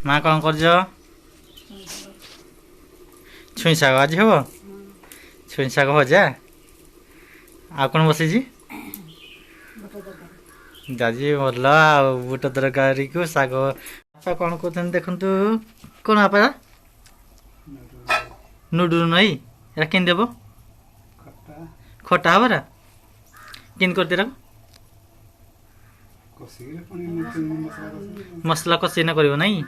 माँ कौन कर छुई शाग आज हम छुई शाग भजा आ कौन बस दाजी भल बुट तरकारी को शाग बापा कौन कहते देखु कौन बापा नुडुल नई एरा केन देव खटा हबरा केन कर दे मसला कषी कर नहीं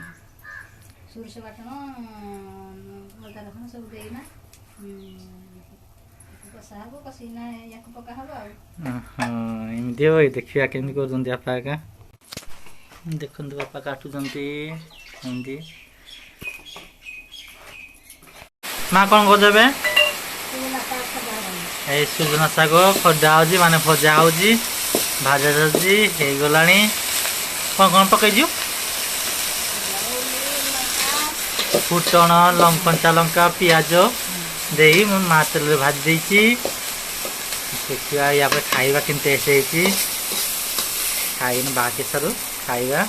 एमती हो देखिए केमी कर बापा एका देखु बापा काटुंट एमती माँ कौन कर सुजना शाग खड़ा हो माने भजा हो भाजा हो गला कौन कौन पकईजु फुटण कंचा लंका पियाज दे माँ तेल भाजी देती देखा या खाइबा कि टेस्ट है खाई बाकी सारू खाइबा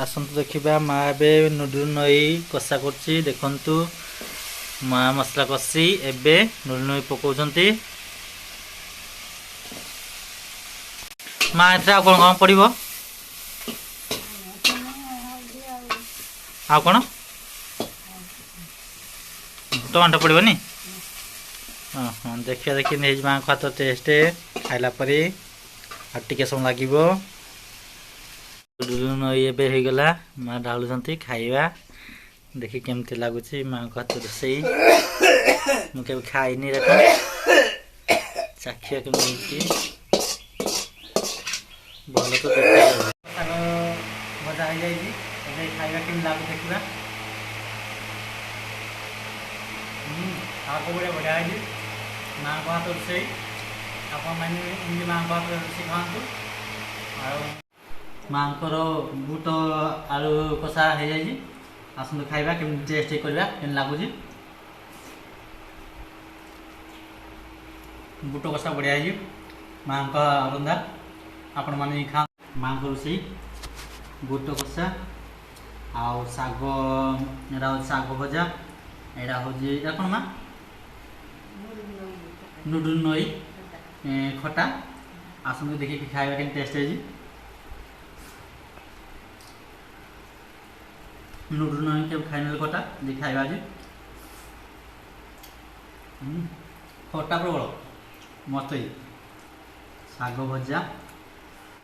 आसतु देखा माँ ए नूडुल नई कषा कर देखु माँ मसला कषी एबे नूडुल नई पकाउछंती माँ एथरा कौन कौन पड़ो आ कौन टमाटो पड़ोनी हाँ देखिए देखिए नहीं माँ को हाथ टेस्ट खाइला परे आ टिके समय लगे नूडुल नई एबे हो गला माँ ढालुंट खाइबा देखी केमती लगुच माँ को हाथ रोसे मुझे खाईनी चाखिया केमी भल तो शाग भजा हो जाए खाइबा केमी लगू देखा आपको बड़े बढ़िया है माँ को हाथ रोसे आपने माँ को हाथ रोसे खातु माँ को बुट आलू कषा हो जाए आसतु खाइबा केमी टेस्ट करवा केमी लगुच बुट कषा बढ़िया है माँ का रंधा आपण मैंने खा माँ को रोसे बुट कषा आउ शाग शाग भजा यहाँ हूँ कौन माँ नूडुल नई खटा आसतु देखिए खाइबा के टेस्ट है नूडुल नई के खाई खटा देखिए खाइबा आज खटा प्रबल मस्त शाग भजा